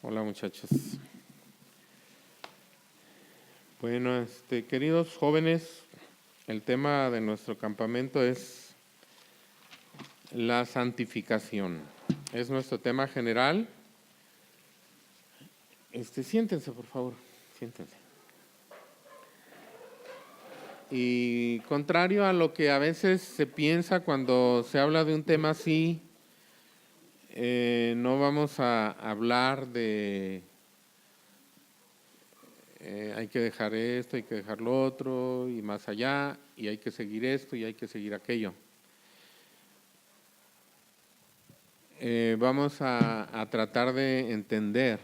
Hola muchachos. Bueno, queridos jóvenes, el tema de nuestro campamento es la santificación. Es nuestro tema general. Siéntense, por favor, siéntense. Y contrario a lo que a veces se piensa cuando se habla de un tema así, no vamos a hablar de hay que dejar esto, hay que dejar lo otro, y más allá, y hay que seguir esto, y hay que seguir aquello. Vamos a tratar de entender,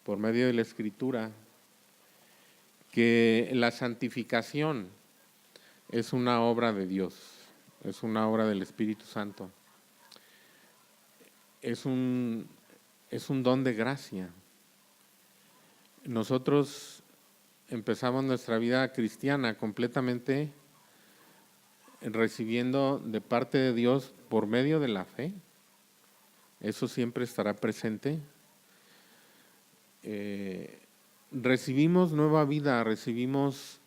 por medio de la Escritura, que la santificación es una obra de Dios, es una obra del Espíritu Santo. Es un don de gracia. Nosotros empezamos nuestra vida cristiana completamente recibiendo de parte de Dios por medio de la fe. Eso siempre estará presente. Recibimos nueva vida, recibimos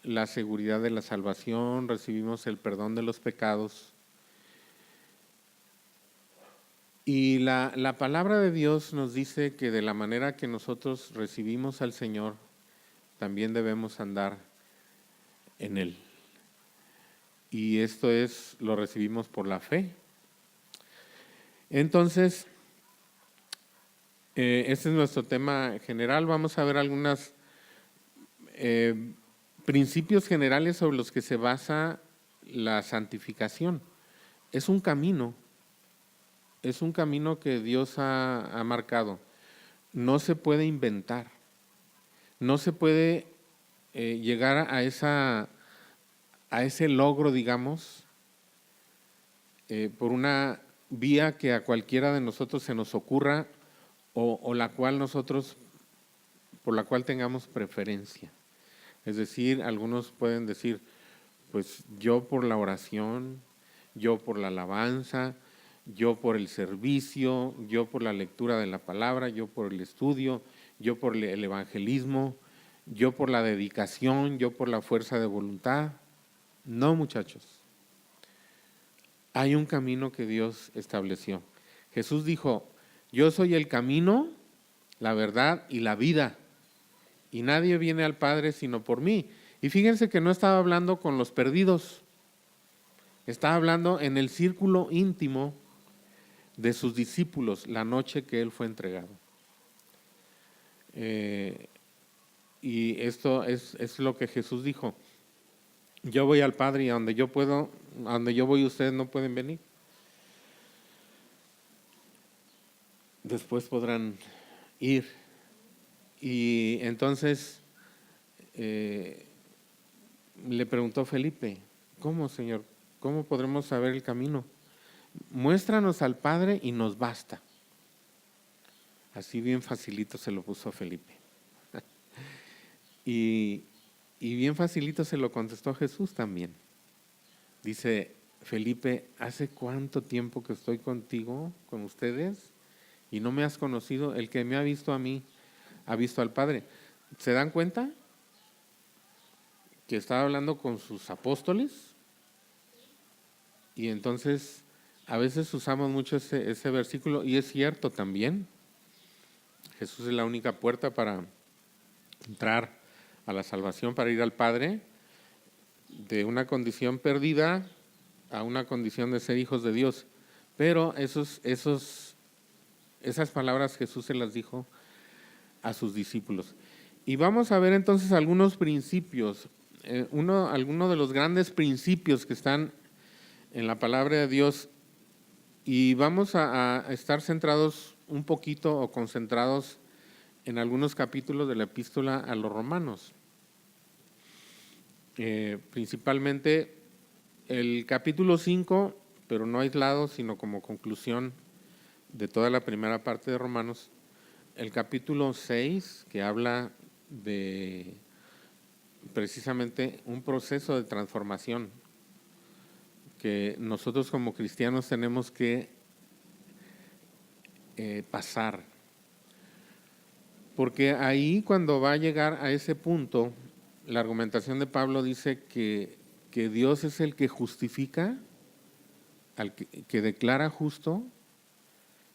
la seguridad de la salvación, recibimos el perdón de los pecados. Y la palabra de Dios nos dice que de la manera que nosotros recibimos al Señor, también debemos andar en Él. Y esto lo recibimos por la fe. Entonces, este es nuestro tema general. Vamos a ver algunos principios generales sobre los que se basa la santificación. Es un camino que Dios ha marcado. No se puede inventar, no se puede llegar a ese logro, digamos, por una vía que a cualquiera de nosotros se nos ocurra o por la cual tengamos preferencia. Es decir, algunos pueden decir, pues yo por la oración, yo por la alabanza, yo por el servicio, yo por la lectura de la palabra, yo por el estudio, yo por el evangelismo, yo por la dedicación, yo por la fuerza de voluntad. No, muchachos. Hay un camino que Dios estableció. Jesús dijo, yo soy el camino, la verdad y la vida, y nadie viene al Padre sino por mí. Y fíjense que no estaba hablando con los perdidos, estaba hablando en el círculo íntimo de sus discípulos la noche que Él fue entregado. Y esto es lo que Jesús dijo. Yo voy al Padre y a donde yo voy ustedes no pueden venir. Después podrán ir. Y entonces le preguntó Felipe, ¿cómo, Señor? ¿Cómo podremos saber el camino? Muéstranos al Padre y nos basta. Así bien facilito se lo puso Felipe. y bien facilito se lo contestó Jesús también. Dice Felipe, ¿hace cuánto tiempo que estoy contigo, con ustedes? Y no me has conocido. El que me ha visto a mí, ha visto al Padre. ¿Se dan cuenta? Que estaba hablando con sus apóstoles. Y entonces, a veces usamos mucho ese versículo, y es cierto también. Jesús es la única puerta para entrar a la salvación, para ir al Padre, de una condición perdida a una condición de ser hijos de Dios. Pero esas palabras Jesús se las dijo a sus discípulos. Y vamos a ver entonces algunos principios. Algunos de los grandes principios que están en la palabra de Dios, y vamos a estar centrados un poquito o concentrados en algunos capítulos de la epístola a los Romanos. Principalmente el capítulo 5, pero no aislado, sino como conclusión de toda la primera parte de Romanos. El capítulo 6, que habla de precisamente un proceso de transformación que nosotros como cristianos tenemos que pasar. Porque ahí cuando va a llegar a ese punto, la argumentación de Pablo dice que Dios es el que justifica, al que declara justo,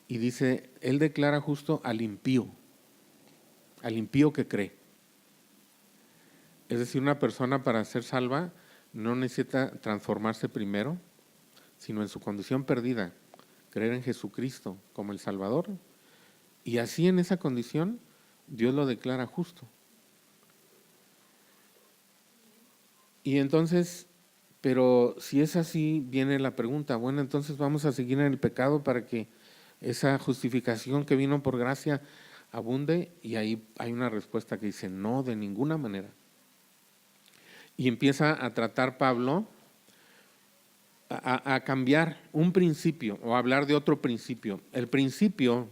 y dice, Él declara justo al impío que cree. Es decir, una persona para ser salva no necesita transformarse primero, sino en su condición perdida, creer en Jesucristo como el Salvador, y así en esa condición Dios lo declara justo. Y entonces, pero si es así, viene la pregunta, bueno, entonces vamos a seguir en el pecado para que esa justificación que vino por gracia abunde, y ahí hay una respuesta que dice, no, de ninguna manera. Y empieza a tratar Pablo a cambiar un principio o a hablar de otro principio. El principio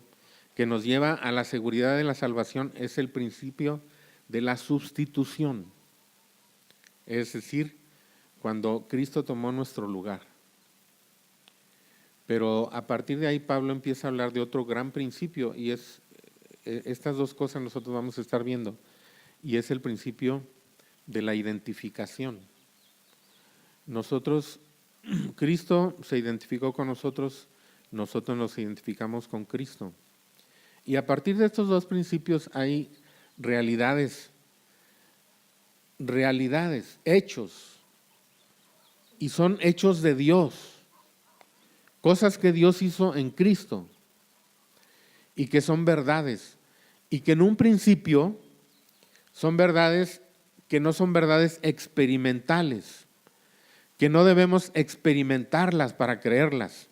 que nos lleva a la seguridad de la salvación es el principio de la sustitución. Es decir, cuando Cristo tomó nuestro lugar. Pero a partir de ahí Pablo empieza a hablar de otro gran principio, y es estas dos cosas nosotros vamos a estar viendo, y es el principio de la identificación. Nosotros, Cristo se identificó con nosotros, nosotros nos identificamos con Cristo. Y a partir de estos dos principios hay realidades, hechos, y son hechos de Dios, cosas que Dios hizo en Cristo y que son verdades, y que en un principio son verdades que no son verdades experimentales, que no debemos experimentarlas para creerlas,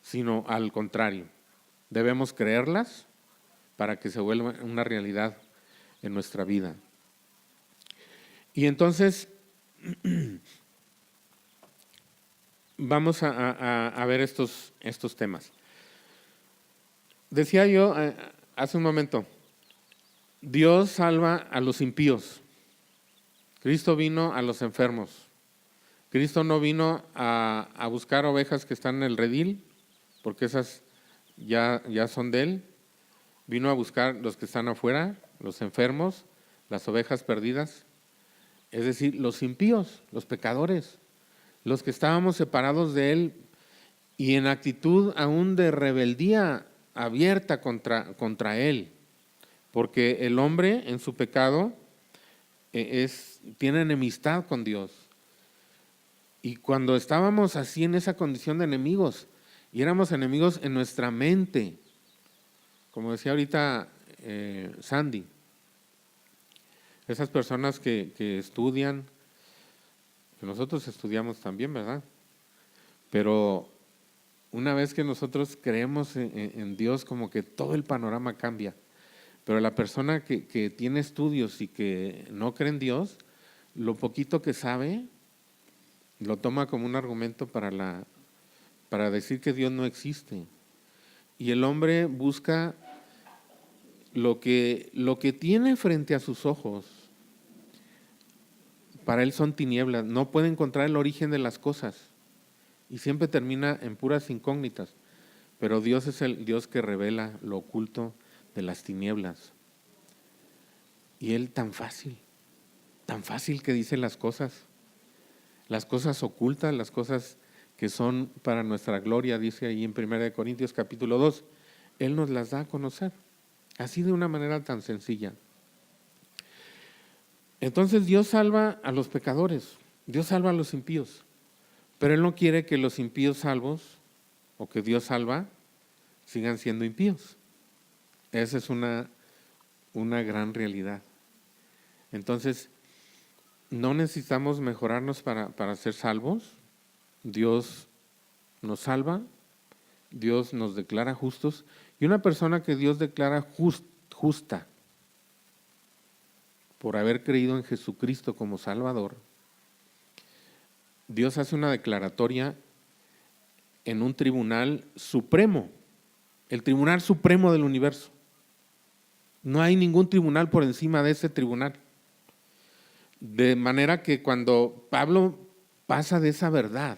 sino al contrario, debemos creerlas para que se vuelva una realidad en nuestra vida. Y entonces vamos a ver estos temas. Decía yo hace un momento, Dios salva a los impíos. Cristo vino a los enfermos. Cristo no vino a buscar ovejas que están en el redil, porque esas ya son de Él. Vino a buscar los que están afuera, los enfermos, las ovejas perdidas. Es decir, los impíos, los pecadores, los que estábamos separados de Él y en actitud aún de rebeldía abierta contra Él. Porque el hombre en su pecado tiene enemistad con Dios. Y cuando estábamos así en esa condición de enemigos, y éramos enemigos en nuestra mente, como decía ahorita Sandy, esas personas que estudian, que nosotros estudiamos también, ¿verdad? Pero una vez que nosotros creemos en Dios, como que todo el panorama cambia. Pero la persona que tiene estudios y que no cree en Dios, lo poquito que sabe, lo toma como un argumento para decir que Dios no existe. Y el hombre busca lo que tiene frente a sus ojos. Para él son tinieblas, no puede encontrar el origen de las cosas y siempre termina en puras incógnitas. Pero Dios es el Dios que revela lo oculto de las tinieblas. Y Él tan fácil que dice las cosas ocultas, las cosas que son para nuestra gloria, dice ahí en 1 Corintios capítulo 2, Él nos las da a conocer, así de una manera tan sencilla. Entonces Dios salva a los pecadores, Dios salva a los impíos, pero Él no quiere que los impíos salvos, o que Dios salva, sigan siendo impíos. Esa es una gran realidad. Entonces, no necesitamos mejorarnos para ser salvos. Dios nos salva, Dios nos declara justos, y una persona que Dios declara justa por haber creído en Jesucristo como Salvador, Dios hace una declaratoria en un tribunal supremo, el tribunal supremo del universo. No hay ningún tribunal por encima de ese tribunal. De manera que cuando Pablo pasa de esa verdad,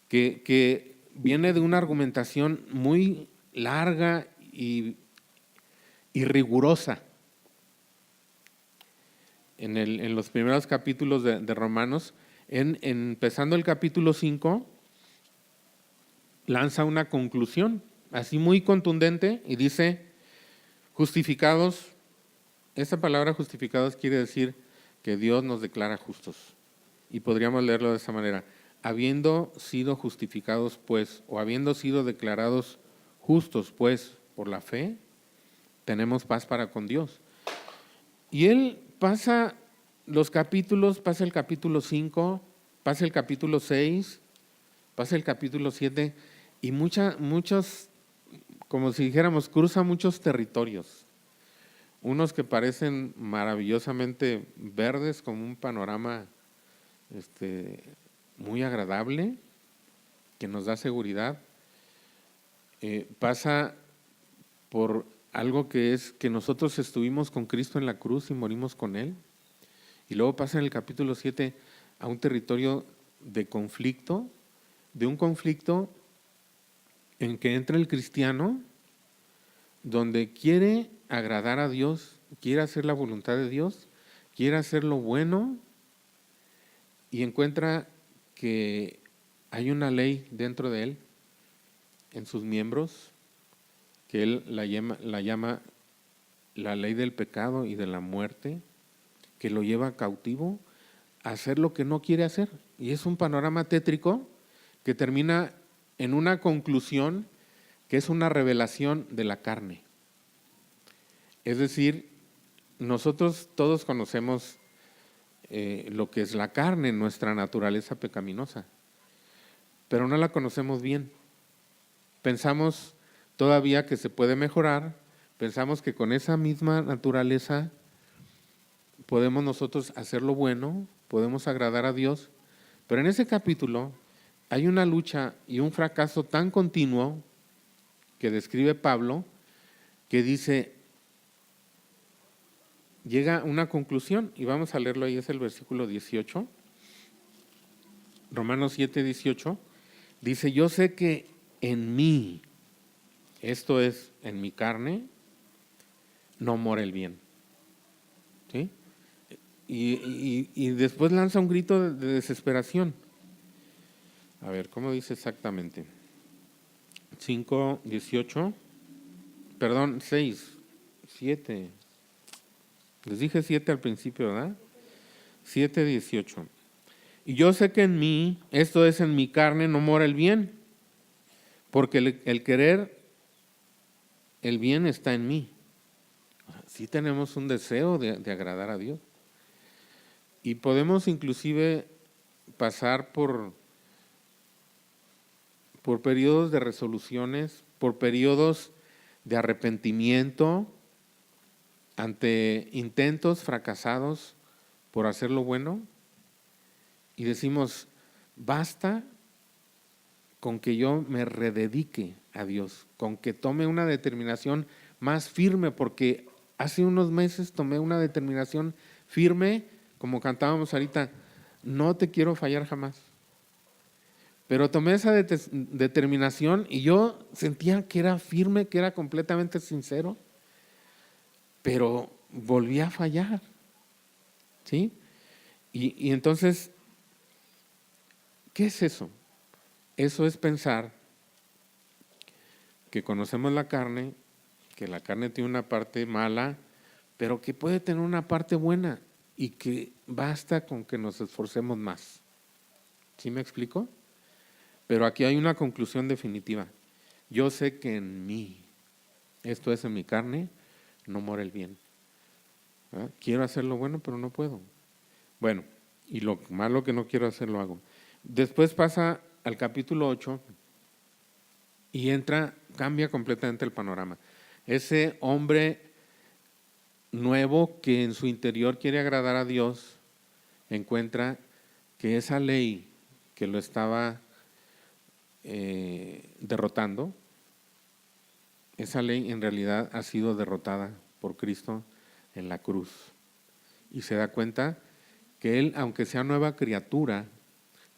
que viene de una argumentación muy larga y rigurosa, en los primeros capítulos de Romanos, empezando el capítulo 5, lanza una conclusión así muy contundente y dice, justificados, esta palabra justificados quiere decir que Dios nos declara justos. Y podríamos leerlo de esa manera, habiendo sido justificados pues, o habiendo sido declarados justos pues por la fe, tenemos paz para con Dios. Y él pasa los capítulos, pasa el capítulo 5, pasa el capítulo 6, pasa el capítulo 7 y muchos, como si dijéramos, cruza muchos territorios. Unos que parecen maravillosamente verdes, como un panorama muy agradable, que nos da seguridad. Pasa por algo que es que nosotros estuvimos con Cristo en la cruz y morimos con Él. Y luego pasa en el capítulo 7 a un territorio de conflicto, de un conflicto en que entra el cristiano, donde quiere agradar a Dios, quiere hacer la voluntad de Dios, quiere hacer lo bueno y encuentra que hay una ley dentro de él, en sus miembros, que él la llama la ley del pecado y de la muerte, que lo lleva cautivo a hacer lo que no quiere hacer. Y es un panorama tétrico que termina en una conclusión que es una revelación de la carne. Es decir, nosotros todos conocemos lo que es la carne, nuestra naturaleza pecaminosa, pero no la conocemos bien. Pensamos todavía que se puede mejorar, pensamos que con esa misma naturaleza podemos nosotros hacer lo bueno, podemos agradar a Dios, pero en ese capítulo hay una lucha y un fracaso tan continuo que describe Pablo, que dice, llega a una conclusión, y vamos a leerlo ahí, es el versículo 18, Romanos 7, 18, dice, yo sé que en mí, esto es, en mi carne, no mora el bien. ¿Sí? Y después lanza un grito de desesperación. A ver, ¿cómo dice exactamente? 5, 18, perdón, 6, 7. Les dije 7 al principio, ¿verdad? 7, 18. Y yo sé que en mí, esto es, en mi carne, no mora el bien, porque el querer, el bien está en mí. Sí tenemos un deseo de agradar a Dios. Y podemos inclusive pasar por periodos de resoluciones, por periodos de arrepentimiento ante intentos fracasados por hacer lo bueno, y decimos, basta con que yo me rededique a Dios, con que tome una determinación más firme, porque hace unos meses tomé una determinación firme, como cantábamos ahorita, no te quiero fallar jamás. Pero tomé esa determinación y yo sentía que era firme, que era completamente sincero, pero volví a fallar. ¿Sí? Y entonces, ¿qué es eso? Eso es pensar que conocemos la carne, que la carne tiene una parte mala, pero que puede tener una parte buena y que basta con que nos esforcemos más. ¿Sí me explico? Pero aquí hay una conclusión definitiva. Yo sé que en mí, esto es, en mi carne, no mora el bien. ¿Ah? Quiero hacer lo bueno, pero no puedo. Bueno, y lo malo que no quiero hacer lo hago. Después pasa al capítulo 8 y cambia completamente el panorama. Ese hombre nuevo que en su interior quiere agradar a Dios, encuentra que esa ley que lo estaba derrotando, esa ley en realidad ha sido derrotada por Cristo en la cruz. Y se da cuenta que él, aunque sea nueva criatura,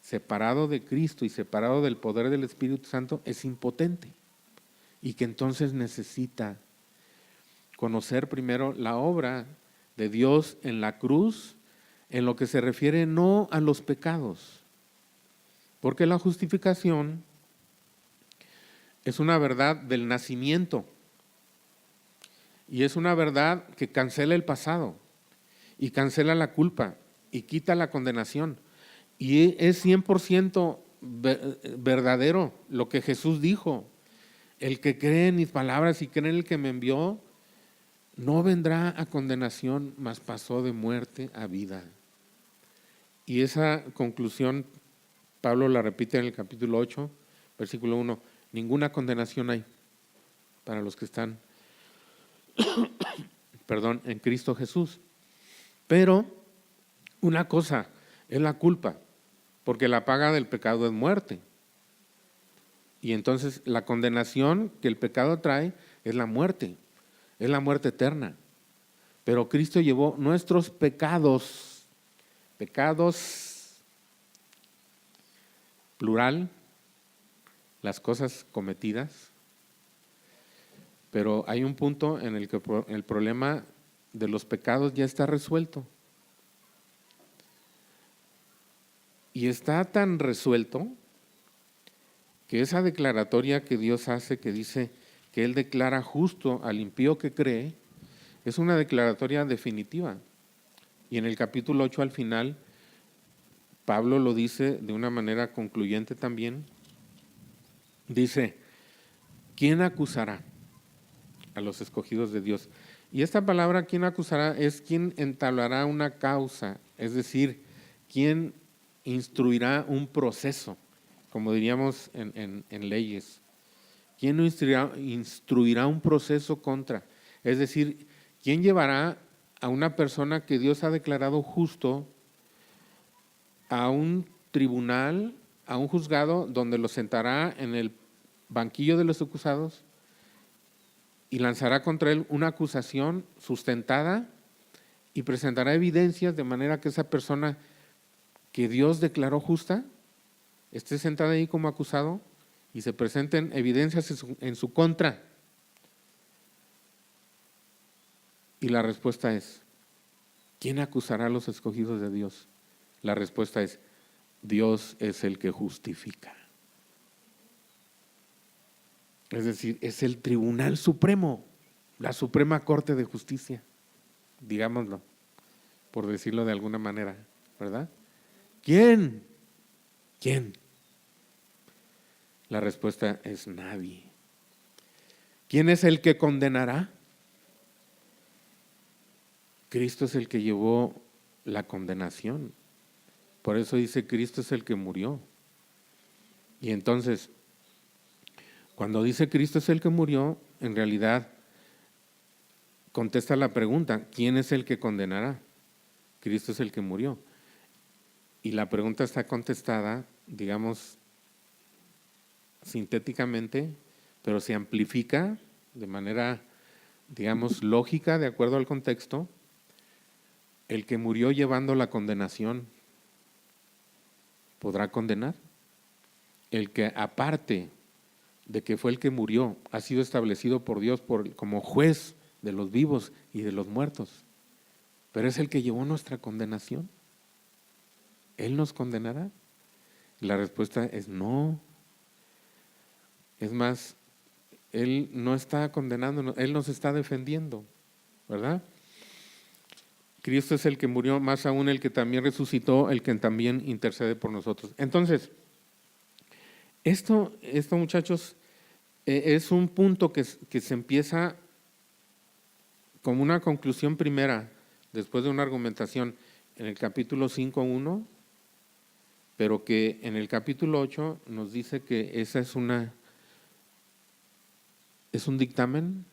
separado de Cristo y separado del poder del Espíritu Santo, es impotente. Y que entonces necesita conocer primero la obra de Dios en la cruz en lo que se refiere no a los pecados, porque la justificación es una verdad del nacimiento y es una verdad que cancela el pasado y cancela la culpa y quita la condenación. Y es 100% verdadero lo que Jesús dijo: el que cree en mis palabras y cree en el que me envió, no vendrá a condenación, mas pasó de muerte a vida. Y esa conclusión Pablo la repite en el capítulo 8, versículo 1. Ninguna condenación hay para los que están en Cristo Jesús. Pero una cosa es la culpa, porque la paga del pecado es muerte. Y entonces la condenación que el pecado trae es la muerte eterna. Pero Cristo llevó nuestros pecados plural, las cosas cometidas. Pero hay un punto en el que el problema de los pecados ya está resuelto. Y está tan resuelto que esa declaratoria que Dios hace, que dice que Él declara justo al impío que cree, es una declaratoria definitiva. Y en el capítulo 8 al final, Pablo lo dice de una manera concluyente también. Dice: ¿quién acusará a los escogidos de Dios? Y esta palabra, ¿quién acusará?, es quien entablará una causa, es decir, quien instruirá un proceso, como diríamos en leyes. ¿Quién instruirá un proceso contra? Es decir, ¿quién llevará a una persona que Dios ha declarado justo a un tribunal, a un juzgado, donde lo sentará en el banquillo de los acusados y lanzará contra él una acusación sustentada y presentará evidencias de manera que esa persona que Dios declaró justa esté sentada ahí como acusado y se presenten evidencias en su contra? Y la respuesta es: ¿quién acusará a los escogidos de Dios? La respuesta es: Dios es el que justifica. Es decir, es el Tribunal Supremo, la Suprema Corte de Justicia, digámoslo, por decirlo de alguna manera, ¿verdad? ¿Quién? La respuesta es: nadie. ¿Quién es el que condenará? Cristo es el que llevó la condenación. Por eso dice: Cristo es el que murió. Y entonces, cuando dice Cristo es el que murió, en realidad contesta la pregunta: ¿quién es el que condenará? Cristo es el que murió. Y la pregunta está contestada, digamos, sintéticamente, pero se amplifica de manera, digamos, lógica, de acuerdo al contexto. El que murió llevando la condenación, ¿podrá condenar? El que, aparte de que fue el que murió, ha sido establecido por Dios como juez de los vivos y de los muertos, pero es el que llevó nuestra condenación. ¿Él nos condenará? La respuesta es no. Es más, Él no está condenándonos, Él nos está defendiendo, ¿verdad? Cristo es el que murió, más aún el que también resucitó, el que también intercede por nosotros. Entonces, esto muchachos, es un punto que se empieza como una conclusión primera, después de una argumentación en el capítulo 5:1, pero que en el capítulo 8 nos dice que esa es un dictamen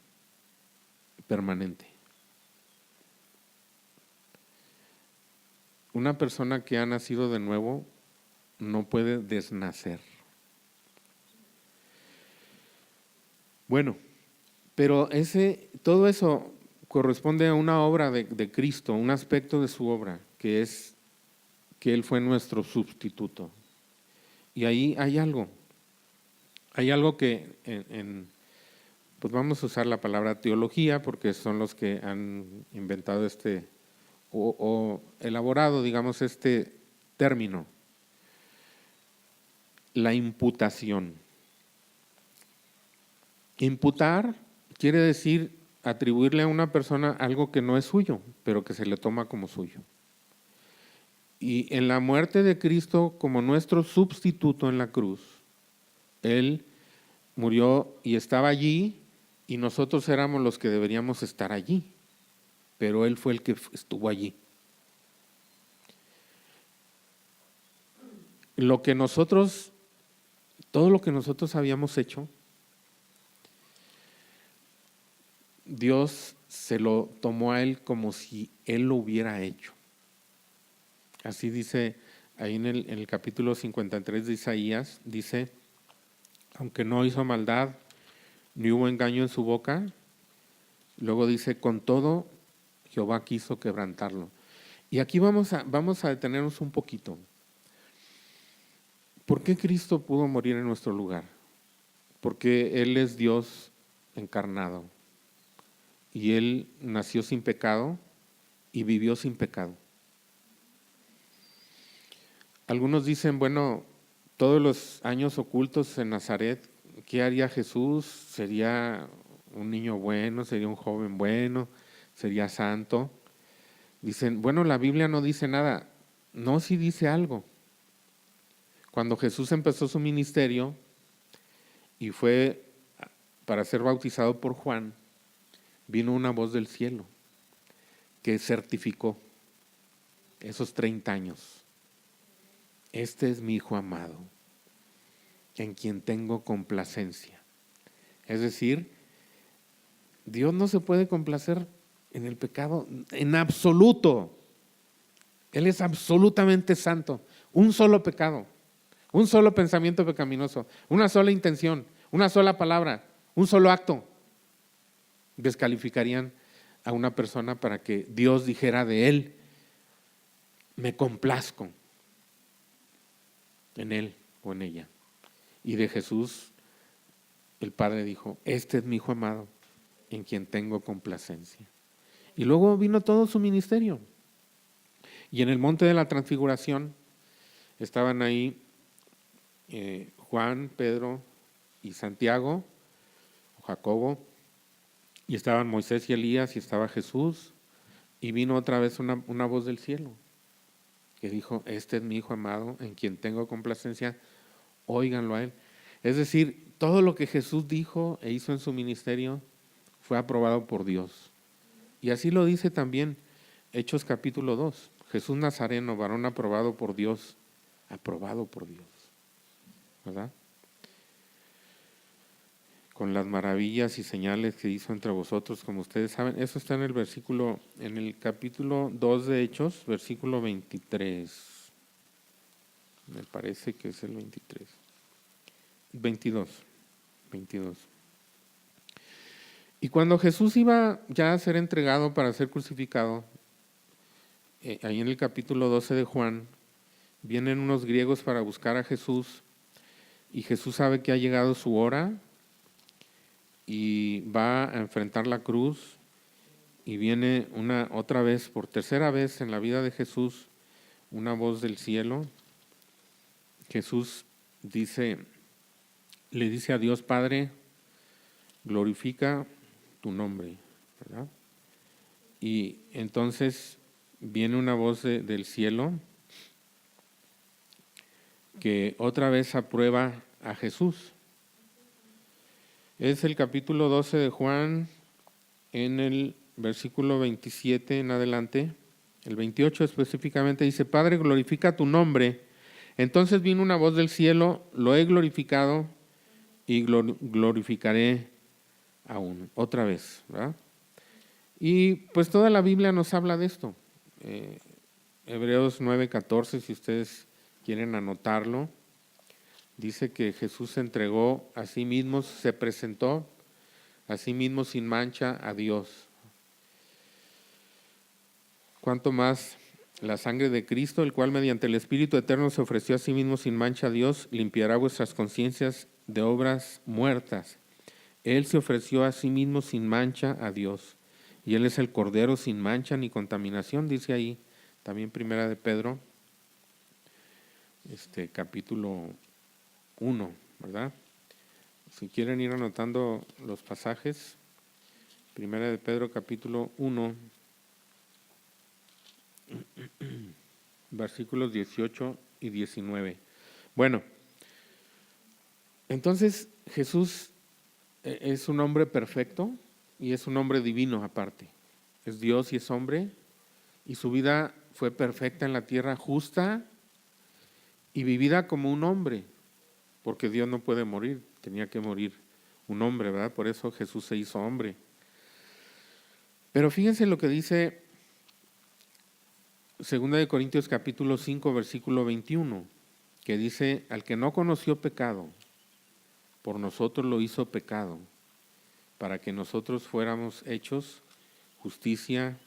permanente. Una persona que ha nacido de nuevo no puede desnacer. Bueno, pero todo eso corresponde a una obra de Cristo, un aspecto de su obra, que es que Él fue nuestro sustituto. Y ahí hay algo que pues vamos a usar la palabra teología, porque son los que han inventado este o elaborado, digamos, este término, la imputación. Imputar quiere decir atribuirle a una persona algo que no es suyo, pero que se le toma como suyo. Y en la muerte de Cristo como nuestro sustituto en la cruz, Él murió y estaba allí, y nosotros éramos los que deberíamos estar allí, pero Él fue el que estuvo allí. Todo lo que nosotros habíamos hecho, Dios se lo tomó a Él como si Él lo hubiera hecho. Así dice ahí en el capítulo 53 de Isaías, dice, aunque no hizo maldad, ni hubo engaño en su boca, luego dice, con todo, Jehová quiso quebrantarlo. Y aquí vamos a detenernos un poquito. ¿Por qué Cristo pudo morir en nuestro lugar? Porque Él es Dios encarnado. Y Él nació sin pecado y vivió sin pecado. Algunos dicen, bueno, todos los años ocultos en Nazaret, ¿qué haría Jesús? ¿Sería un niño bueno? ¿Sería un joven bueno? ¿Sería santo? Dicen, bueno, la Biblia no dice nada. No, sí dice algo. Cuando Jesús empezó su ministerio y fue para ser bautizado por Juan, vino una voz del cielo que certificó esos 30 años. Este es mi Hijo amado, en quien tengo complacencia. Es decir, Dios no se puede complacer en el pecado en absoluto. Él es absolutamente santo. Un solo pecado, un solo pensamiento pecaminoso, una sola intención, una sola palabra, un solo acto descalificarían a una persona para que Dios dijera de él, me complazco en él o en ella. Y de Jesús, el Padre dijo, este es mi Hijo amado, en quien tengo complacencia. Y luego vino todo su ministerio. Y en el monte de la transfiguración estaban ahí Juan, Pedro y Santiago, o Jacobo, y estaban Moisés y Elías, y estaba Jesús, y vino otra vez una voz del cielo, que dijo, este es mi Hijo amado, en quien tengo complacencia, óiganlo a él. Es decir, todo lo que Jesús dijo e hizo en su ministerio fue aprobado por Dios. Y así lo dice también Hechos capítulo 2. Jesús Nazareno, varón aprobado por Dios, ¿verdad? Con las maravillas y señales que hizo entre vosotros, como ustedes saben. Eso está en el capítulo 2 de Hechos, versículo 23. Me parece que es el 23. 22. Y cuando Jesús iba ya a ser entregado para ser crucificado, ahí en el capítulo 12 de Juan, vienen unos griegos para buscar a Jesús, y Jesús sabe que ha llegado su hora y va a enfrentar la cruz, y viene otra vez, por tercera vez en la vida de Jesús, una voz del cielo. Jesús le dice a Dios Padre, glorifica tu nombre, ¿verdad? Y entonces viene una voz del cielo que otra vez aprueba a Jesús. Es el capítulo 12 de Juan, en el versículo 27 en adelante, el 28 específicamente, dice, Padre, glorifica tu nombre. Entonces vino una voz del cielo, lo he glorificado y glorificaré aún, otra vez, ¿verdad? Y pues toda la Biblia nos habla de esto. Hebreos 9:14, si ustedes quieren anotarlo, dice que Jesús se entregó a sí mismo, se presentó a sí mismo sin mancha a Dios. Cuanto más la sangre de Cristo, el cual mediante el Espíritu Eterno se ofreció a sí mismo sin mancha a Dios, limpiará vuestras conciencias de obras muertas. Él se ofreció a sí mismo sin mancha a Dios y Él es el Cordero sin mancha ni contaminación, dice ahí también Primera de Pedro, capítulo 1, ¿verdad? Si quieren ir anotando los pasajes, Primera de Pedro capítulo 1, versículos 18 y 19. Bueno, entonces Jesús es un hombre perfecto y es un hombre divino aparte. Es Dios y es hombre, y su vida fue perfecta en la tierra, justa y vivida como un hombre, porque Dios no puede morir, tenía que morir un hombre, ¿verdad? Por eso Jesús se hizo hombre. Pero fíjense lo que dice 2 Corintios capítulo 5, versículo 21, que dice: al que no conoció pecado, por nosotros lo hizo pecado, para que nosotros fuéramos hechos justicia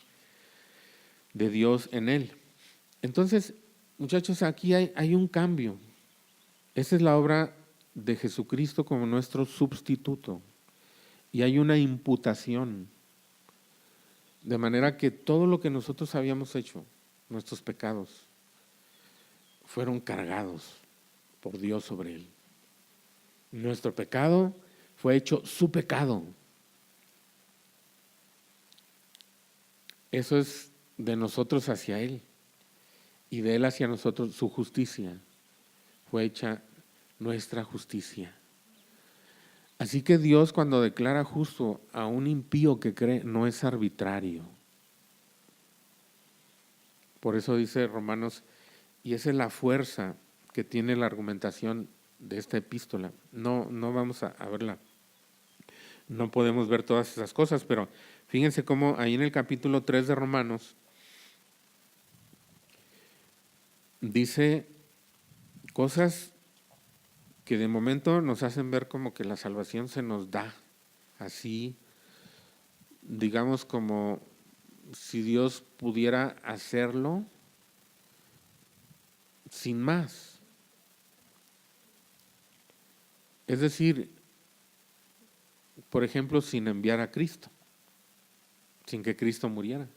de Dios en él. Entonces, muchachos, aquí hay un cambio. Esa es la obra de Jesucristo como nuestro sustituto. Y hay una imputación. De manera que todo lo que nosotros habíamos hecho, nuestros pecados, fueron cargados por Dios sobre él. Nuestro pecado fue hecho su pecado. Eso es de nosotros hacia él, y de él hacia nosotros su justicia. Fue hecha nuestra justicia. Así que Dios, cuando declara justo a un impío que cree, no es arbitrario. Por eso dice Romanos, y esa es la fuerza que tiene la argumentación de esta epístola. No vamos a verla. No podemos ver todas esas cosas, pero fíjense cómo ahí en el capítulo 3 de Romanos dice cosas que de momento nos hacen ver como que la salvación se nos da así, digamos, como si Dios pudiera hacerlo sin más. Es decir, por ejemplo, sin enviar a Cristo, sin que Cristo muriera.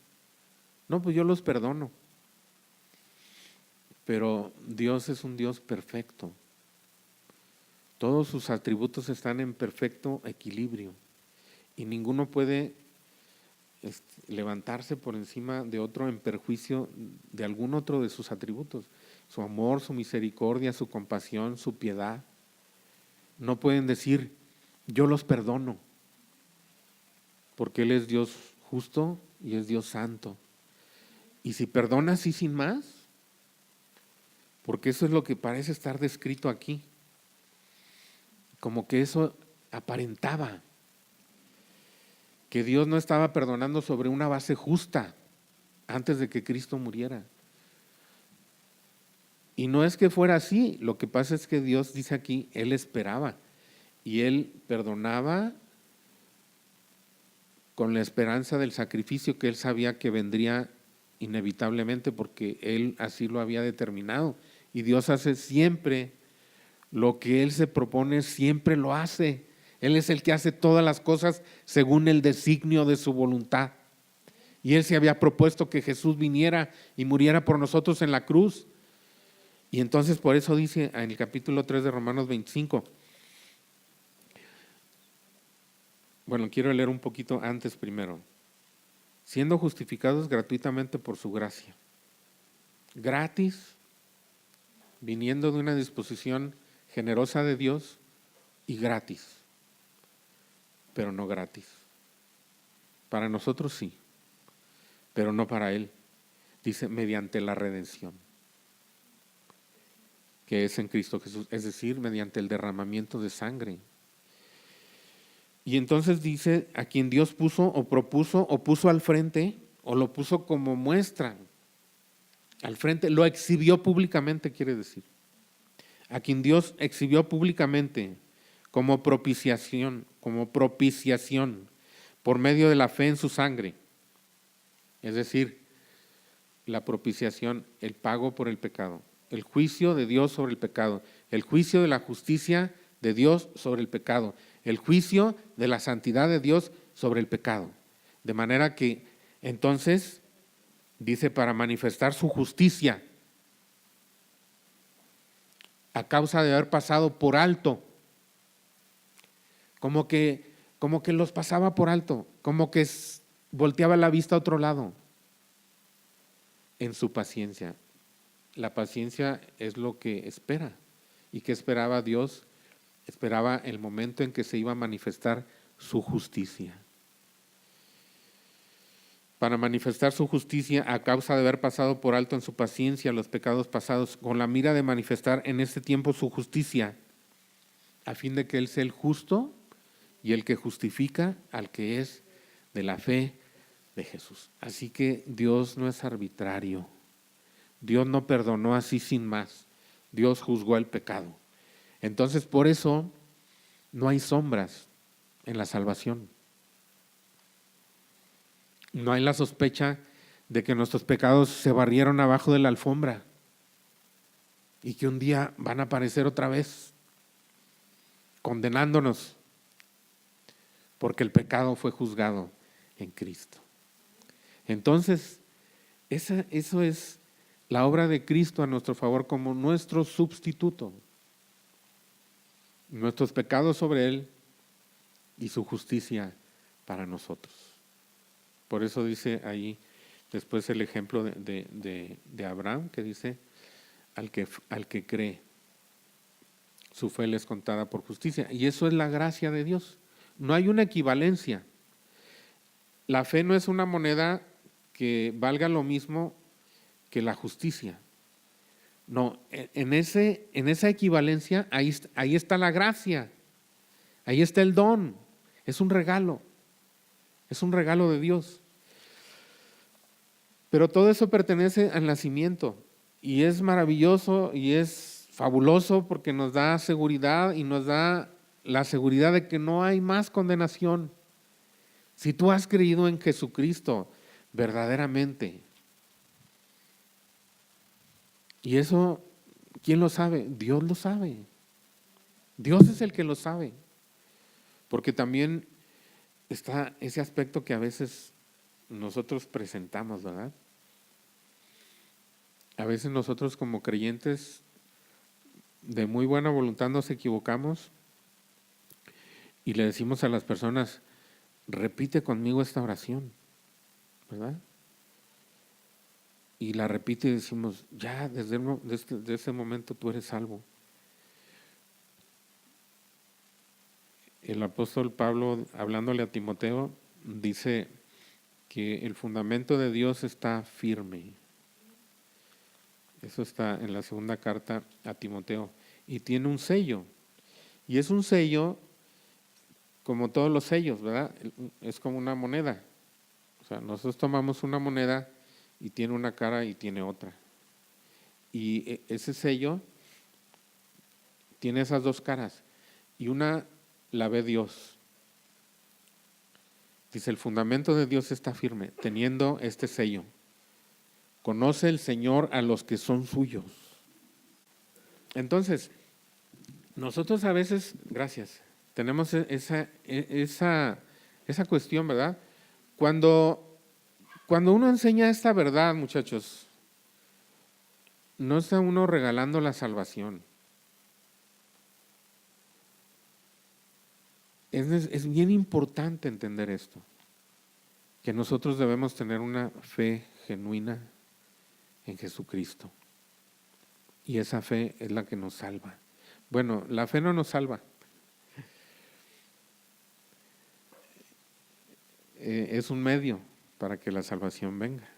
No, pues yo los perdono. Pero Dios es un Dios perfecto. Todos sus atributos están en perfecto equilibrio y ninguno puede levantarse por encima de otro en perjuicio de algún otro de sus atributos. Su amor, su misericordia, su compasión, su piedad. No pueden decir, yo los perdono, porque Él es Dios justo y es Dios santo. Y si perdona así sin más, porque eso es lo que parece estar descrito aquí, como que eso aparentaba que Dios no estaba perdonando sobre una base justa antes de que Cristo muriera. Y no es que fuera así, lo que pasa es que Dios dice aquí, Él esperaba y Él perdonaba con la esperanza del sacrificio que Él sabía que vendría inevitablemente porque Él así lo había determinado. Y Dios hace siempre lo que Él se propone, siempre lo hace. Él es el que hace todas las cosas según el designio de su voluntad. Y Él se había propuesto que Jesús viniera y muriera por nosotros en la cruz. Y entonces por eso dice en el capítulo 3 de Romanos 25. Bueno, quiero leer un poquito antes primero. Siendo justificados gratuitamente por su gracia. Gratis, viniendo de una disposición generosa de Dios y gratis, pero no gratis. Para nosotros sí, pero no para Él. Dice, mediante la redención, que es en Cristo Jesús, es decir, mediante el derramamiento de sangre. Y entonces dice, a quien Dios puso o propuso o puso al frente, o lo puso como muestra, al frente, lo exhibió públicamente, quiere decir. A quien Dios exhibió públicamente como propiciación por medio de la fe en su sangre. Es decir, la propiciación, el pago por el pecado, el juicio de Dios sobre el pecado, el juicio de la justicia de Dios sobre el pecado, el juicio de la santidad de Dios sobre el pecado. De manera que entonces dice para manifestar su justicia a causa de haber pasado por alto. Como que los pasaba por alto, como que volteaba la vista a otro lado en su paciencia. La paciencia es lo que espera. ¿Y qué esperaba Dios? Esperaba el momento en que se iba a manifestar su justicia. Para manifestar su justicia a causa de haber pasado por alto en su paciencia los pecados pasados, con la mira de manifestar en este tiempo su justicia, a fin de que Él sea el justo y el que justifica al que es de la fe de Jesús. Así que Dios no es arbitrario. Dios no perdonó así sin más. Dios juzgó el pecado. Entonces, por eso no hay sombras en la salvación. No hay la sospecha de que nuestros pecados se barrieron abajo de la alfombra y que un día van a aparecer otra vez condenándonos, porque el pecado fue juzgado en Cristo. Entonces, eso es la obra de Cristo a nuestro favor como nuestro sustituto. Nuestros pecados sobre Él y su justicia para nosotros. Por eso dice ahí después el ejemplo de Abraham, que dice, al que cree, su fe le es contada por justicia. Y eso es la gracia de Dios. No hay una equivalencia. La fe no es una moneda que valga lo mismo que la justicia. No, en esa equivalencia, ahí está la gracia, ahí está el don, es un regalo de Dios. Pero todo eso pertenece al nacimiento y es maravilloso y es fabuloso porque nos da seguridad y nos da la seguridad de que no hay más condenación. Si tú has creído en Jesucristo verdaderamente, y eso, ¿quién lo sabe? Dios lo sabe. Dios es el que lo sabe. Porque también está ese aspecto que a veces nosotros presentamos, ¿verdad? A veces nosotros como creyentes de muy buena voluntad nos equivocamos y le decimos a las personas, repite conmigo esta oración, ¿verdad? Y la repite y decimos, ya desde ese momento tú eres salvo. El apóstol Pablo, hablándole a Timoteo, dice que el fundamento de Dios está firme. Eso está en la segunda carta a Timoteo. Y tiene un sello. Y es un sello como todos los sellos, ¿verdad? Es como una moneda. O sea, nosotros tomamos una moneda y tiene una cara y tiene otra. Y ese sello tiene esas dos caras. Y una la ve Dios. Dice, el fundamento de Dios está firme, teniendo este sello. Conoce el Señor a los que son suyos. Entonces, nosotros a veces, gracias, tenemos esa cuestión, ¿verdad? Cuando uno enseña esta verdad, muchachos, no está uno regalando la salvación. Es bien importante entender esto, que nosotros debemos tener una fe genuina en Jesucristo. Y esa fe es la que nos salva. Bueno, la fe no nos salva. Es un medio para que la salvación venga.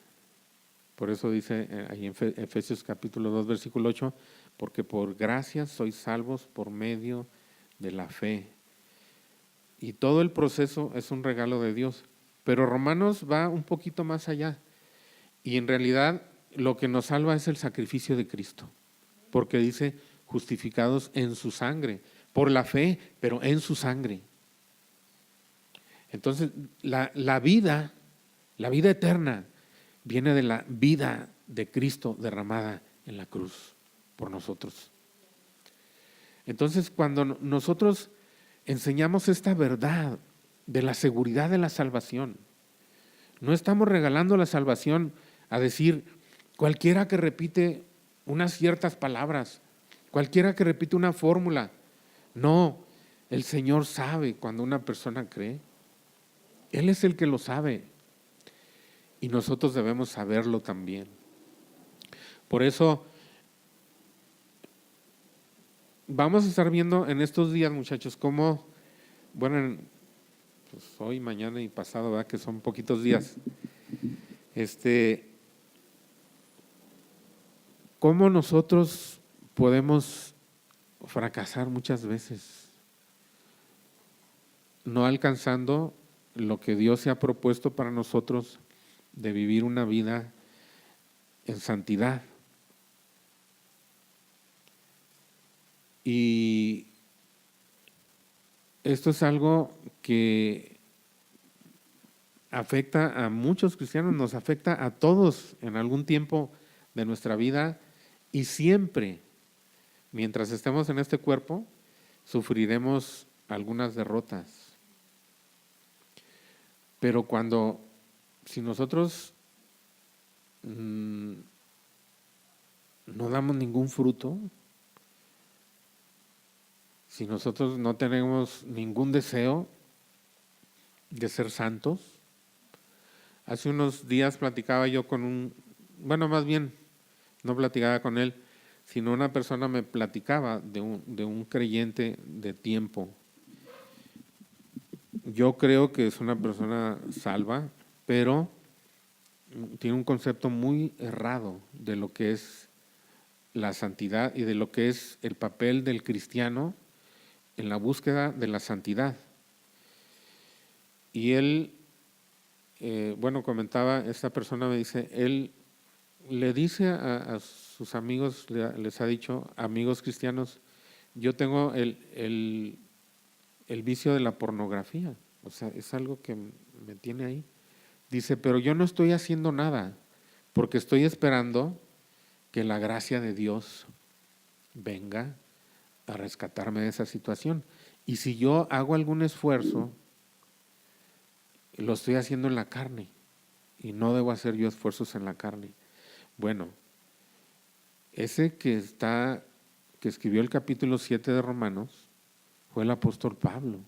Por eso dice ahí en Efesios capítulo 2, versículo 8, porque por gracia sois salvos por medio de la fe. Y todo el proceso es un regalo de Dios. Pero Romanos va un poquito más allá. Y en realidad lo que nos salva es el sacrificio de Cristo. Porque dice, justificados en su sangre, por la fe, pero en su sangre. Entonces, la vida eterna viene de la vida de Cristo derramada en la cruz por nosotros. Entonces, cuando nosotros enseñamos esta verdad de la seguridad de la salvación, No estamos regalando la salvación a decir cualquiera que repite unas ciertas palabras, cualquiera que repite una fórmula. No, el Señor sabe cuando una persona cree. Él es el que lo sabe y nosotros debemos saberlo también. Por eso vamos a estar viendo en estos días, muchachos, cómo, bueno, pues hoy, mañana y pasado, ¿verdad? Que son poquitos días, cómo nosotros podemos fracasar muchas veces, no alcanzando lo que Dios se ha propuesto para nosotros de vivir una vida en santidad. Y esto es algo que afecta a muchos cristianos, nos afecta a todos en algún tiempo de nuestra vida y siempre, mientras estemos en este cuerpo, sufriremos algunas derrotas. Pero si nosotros no damos ningún fruto, si nosotros no tenemos ningún deseo de ser santos, hace unos días platicaba yo con más bien, no platicaba con él, sino una persona me platicaba de un creyente de tiempo. Yo creo que es una persona salva, pero tiene un concepto muy errado de lo que es la santidad y de lo que es el papel del cristiano en la búsqueda de la santidad. Y él, comentaba, esta persona me dice, él le dice a sus amigos, les ha dicho, amigos cristianos, yo tengo el vicio de la pornografía, o sea, es algo que me tiene ahí. Dice, pero yo no estoy haciendo nada, porque estoy esperando que la gracia de Dios venga a rescatarme de esa situación. Y si yo hago algún esfuerzo, lo estoy haciendo en la carne, y no debo hacer yo esfuerzos en la carne. Bueno, ese que escribió el capítulo 7 de Romanos fue el apóstol Pablo.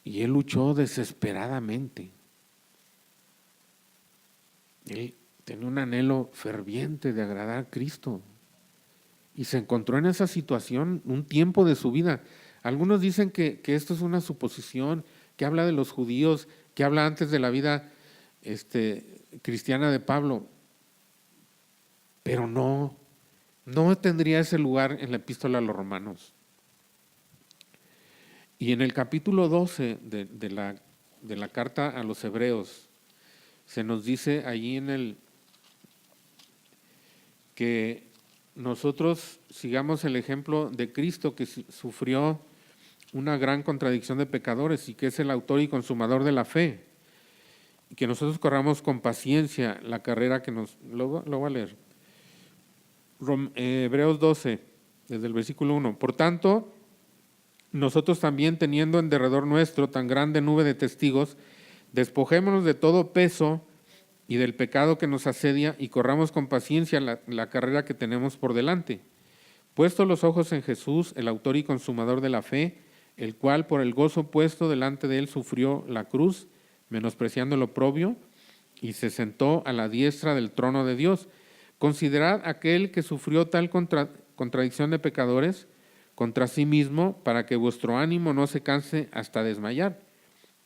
Y él luchó desesperadamente. Él tenía un anhelo ferviente de agradar a Cristo. Y se encontró en esa situación un tiempo de su vida. Algunos dicen que esto es una suposición, que habla de los judíos, que habla antes de la vida cristiana de Pablo. Pero no tendría ese lugar en la epístola a los Romanos. Y en el capítulo 12 de la carta a los Hebreos, se nos dice allí que nosotros sigamos el ejemplo de Cristo, que sufrió una gran contradicción de pecadores y que es el autor y consumador de la fe. Y que nosotros corramos con paciencia la carrera que lo voy a leer. Hebreos 12, desde el versículo 1. Por tanto, nosotros también, teniendo en derredor nuestro tan grande nube de testigos, despojémonos de todo peso y del pecado que nos asedia y corramos con paciencia la carrera que tenemos por delante. Puesto los ojos en Jesús, el autor y consumador de la fe, el cual por el gozo puesto delante de él sufrió la cruz, menospreciando el oprobio, y se sentó a la diestra del trono de Dios. Considerad aquel que sufrió tal contradicción de pecadores contra sí mismo, para que vuestro ánimo no se canse hasta desmayar,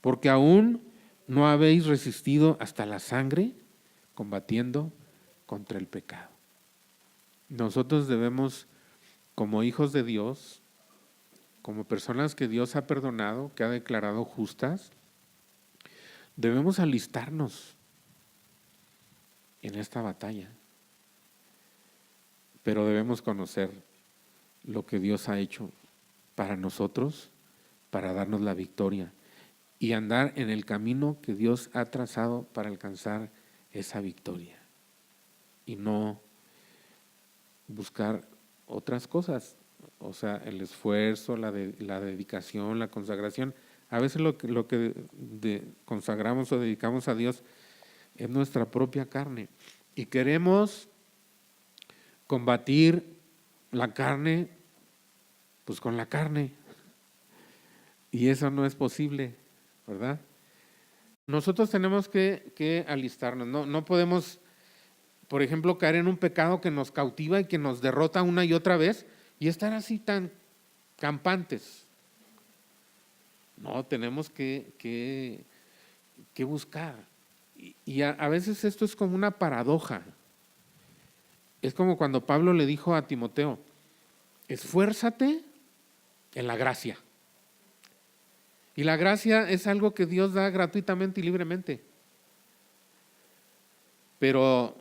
porque aún no habéis resistido hasta la sangre combatiendo contra el pecado. Nosotros debemos, como hijos de Dios, como personas que Dios ha perdonado, que ha declarado justas, debemos alistarnos en esta batalla. Pero debemos conocer lo que Dios ha hecho para nosotros, para darnos la victoria y andar en el camino que Dios ha trazado para alcanzar esa victoria y no buscar otras cosas, o sea, el esfuerzo, la dedicación, la consagración, A veces lo que consagramos o dedicamos a Dios es nuestra propia carne. Y queremos combatir la carne, pues con la carne. Y eso no es posible, ¿verdad? Nosotros tenemos que alistarnos. No podemos, por ejemplo, caer en un pecado que nos cautiva y que nos derrota una y otra vez y estar así tan campantes. No, tenemos que buscar. Y a veces esto es como una paradoja. Es como cuando Pablo le dijo a Timoteo, esfuérzate en la gracia. Y la gracia es algo que Dios da gratuitamente y libremente. Pero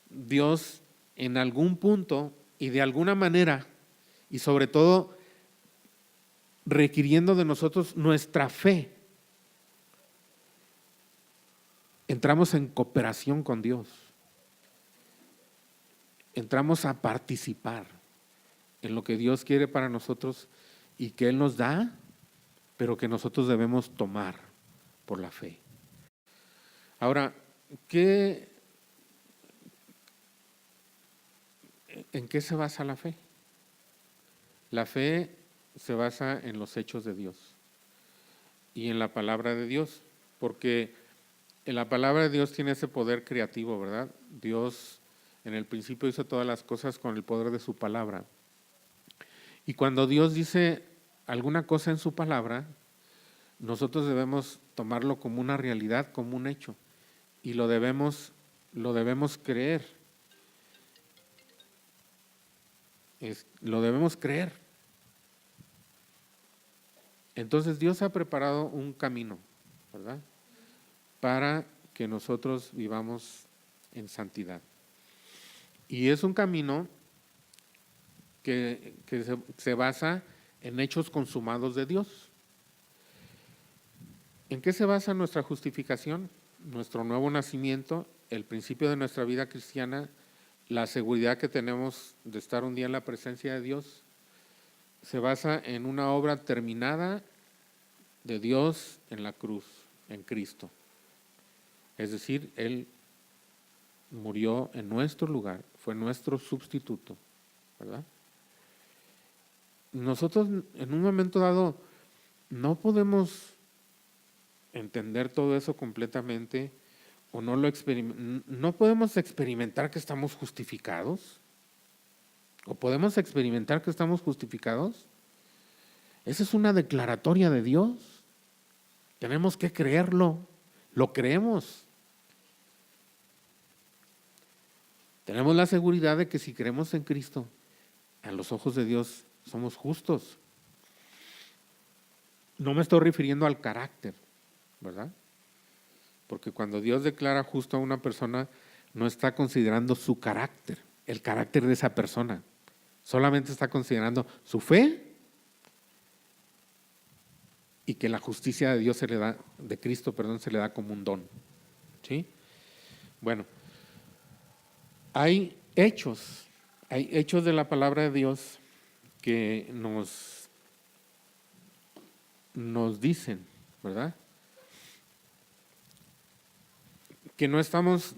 Dios en algún punto y de alguna manera, y sobre todo requiriendo de nosotros nuestra fe, entramos en cooperación con Dios. Entramos a participar en lo que Dios quiere para nosotros y que Él nos da, pero que nosotros debemos tomar por la fe. Ahora, ¿en qué se basa la fe? La fe se basa en los hechos de Dios y en la palabra de Dios, porque en la palabra de Dios tiene ese poder creativo, ¿verdad? Dios en el principio hizo todas las cosas con el poder de su palabra. Y cuando Dios dice alguna cosa en su palabra, nosotros debemos tomarlo como una realidad, como un hecho, y lo debemos creer. Lo debemos creer. Entonces Dios ha preparado un camino, ¿verdad? Para que nosotros vivamos en santidad. Y es un camino que se basa en hechos consumados de Dios. ¿En qué se basa nuestra justificación? Nuestro nuevo nacimiento, el principio de nuestra vida cristiana, la seguridad que tenemos de estar un día en la presencia de Dios, se basa en una obra terminada de Dios en la cruz, en Cristo. Es decir, Él murió en nuestro lugar, fue nuestro sustituto, ¿verdad? Nosotros en un momento dado no podemos entender todo eso completamente o no podemos experimentar que estamos justificados o podemos experimentar que estamos justificados. Esa es una declaratoria de Dios. Tenemos que creerlo, lo creemos. Tenemos la seguridad de que si creemos en Cristo, a los ojos de Dios somos justos. No me estoy refiriendo al carácter, ¿verdad? Porque cuando Dios declara justo a una persona, no está considerando su carácter, el carácter de esa persona. Solamente está considerando su fe y que la justicia de Dios de Cristo, se le da como un don. ¿Sí? Bueno, hay hechos de la palabra de Dios que nos dicen, ¿verdad? Que no estamos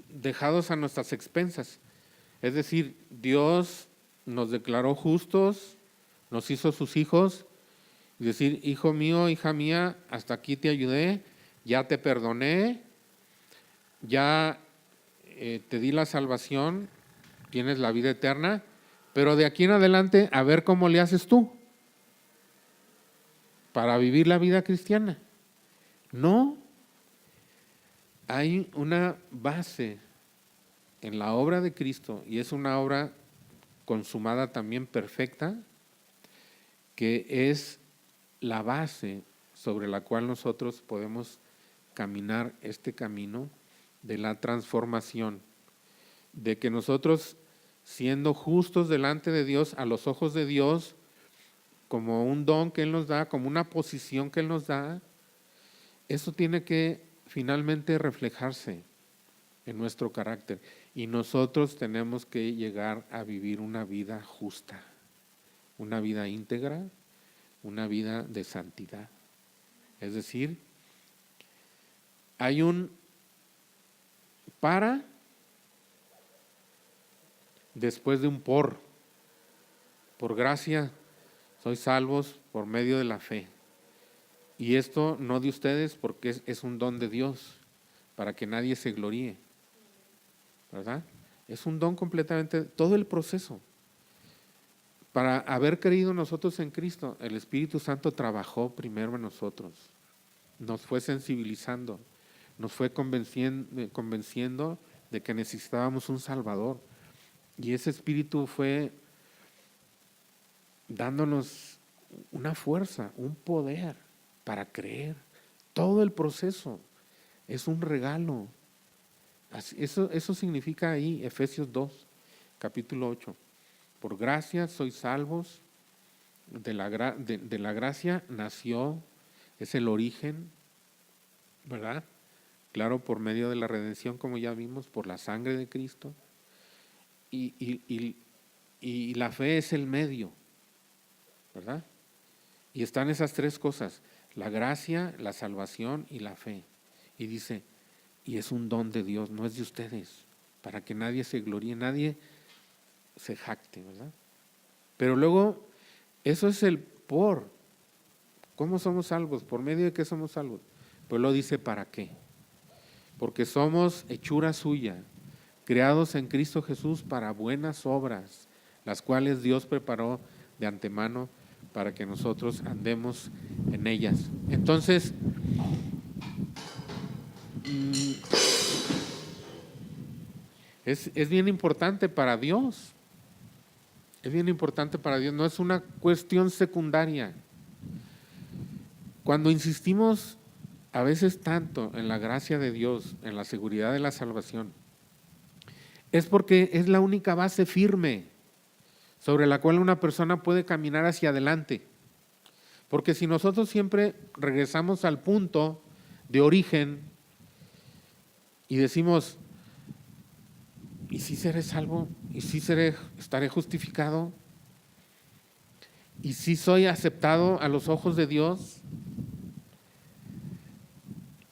dejados a nuestras expensas. Es decir, Dios nos declaró justos, nos hizo sus hijos, y decir, hijo mío, hija mía, hasta aquí te ayudé, ya te perdoné, ya te di la salvación, tienes la vida eterna, pero de aquí en adelante a ver cómo le haces tú para vivir la vida cristiana. No, hay una base en la obra de Cristo y es una obra consumada también perfecta, que es la base sobre la cual nosotros podemos caminar este camino de la transformación, de que nosotros, siendo justos delante de Dios, a los ojos de Dios, como un don que Él nos da, como una posición que Él nos da, eso tiene que finalmente reflejarse en nuestro carácter. Y nosotros tenemos que llegar a vivir una vida justa, una vida íntegra, una vida de santidad. Es decir, hay un para después de un por. Por gracia sois salvos por medio de la fe. Y esto no de ustedes, porque es un don de Dios, para que nadie se gloríe. ¿Verdad? Es un don completamente, todo el proceso. Para haber creído nosotros en Cristo, el Espíritu Santo trabajó primero en nosotros. Nos fue sensibilizando, nos fue convenciendo de que necesitábamos un Salvador. Y ese Espíritu fue dándonos una fuerza, un poder para creer. Todo el proceso es un regalo. Eso significa ahí Efesios 2, capítulo 8. Por gracia sois salvos, de la gracia nació, es el origen, ¿verdad? Claro, por medio de la redención, como ya vimos, por la sangre de Cristo. Y la fe es el medio, ¿verdad? Y están esas tres cosas, la gracia, la salvación y la fe. Y dice, y es un don de Dios, no es de ustedes, para que nadie se gloríe, nadie se jacte, ¿verdad? Pero luego, eso es el por. ¿Cómo somos salvos? ¿Por medio de qué somos salvos? Pues lo dice, ¿para qué? Porque somos hechura suya, creados en Cristo Jesús para buenas obras, las cuales Dios preparó de antemano para que nosotros andemos en ellas. Entonces, es bien importante para Dios. Es bien importante para Dios, no es una cuestión secundaria. Cuando insistimos a veces tanto en la gracia de Dios, en la seguridad de la salvación, es porque es la única base firme sobre la cual una persona puede caminar hacia adelante. Porque si nosotros siempre regresamos al punto de origen y decimos, ¿y si seré salvo? ¿Y si estaré justificado? ¿Y si soy aceptado a los ojos de Dios?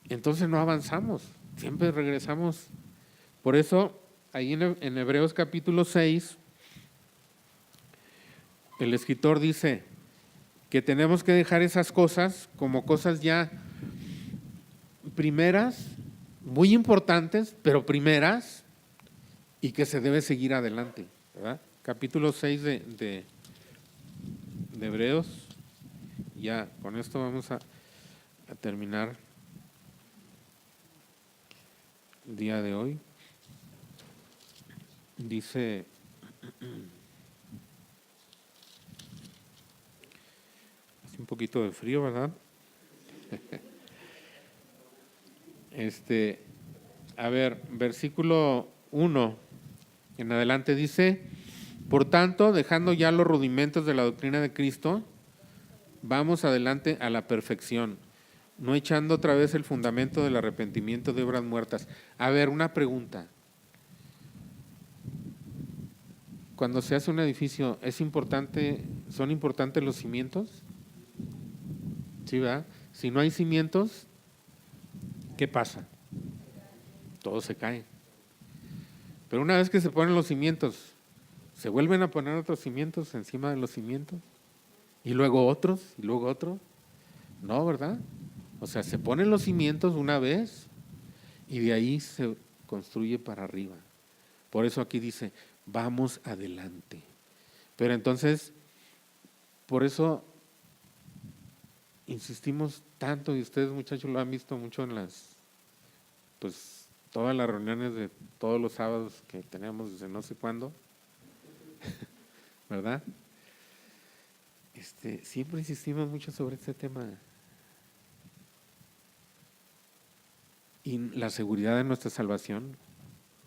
Entonces no avanzamos, siempre regresamos. Por eso, ahí en Hebreos capítulo 6, el escritor dice que tenemos que dejar esas cosas como cosas ya primeras, muy importantes, pero primeras, y que se debe seguir adelante, ¿verdad? Capítulo 6 de Hebreos. Ya, con esto vamos a terminar el día de hoy. Dice, hace un poquito de frío, ¿verdad? A ver, versículo 1 en adelante dice, por tanto, dejando ya los rudimentos de la doctrina de Cristo, vamos adelante a la perfección, no echando otra vez el fundamento del arrepentimiento de obras muertas. A ver, una pregunta. Cuando se hace un edificio, ¿son importantes los cimientos? Sí, ¿verdad? Si no hay cimientos, ¿qué pasa? Todo se cae. Pero una vez que se ponen los cimientos, ¿se vuelven a poner otros cimientos encima de los cimientos? ¿Y luego otros? ¿Y luego otros? No, ¿verdad? O sea, se ponen los cimientos una vez y de ahí se construye para arriba. Por eso aquí dice, vamos adelante. Pero entonces, por eso insistimos tanto, y ustedes muchachos lo han visto mucho en todas las reuniones de todos los sábados que tenemos desde no sé cuándo, ¿verdad? Siempre insistimos mucho sobre este tema. Y la seguridad de nuestra salvación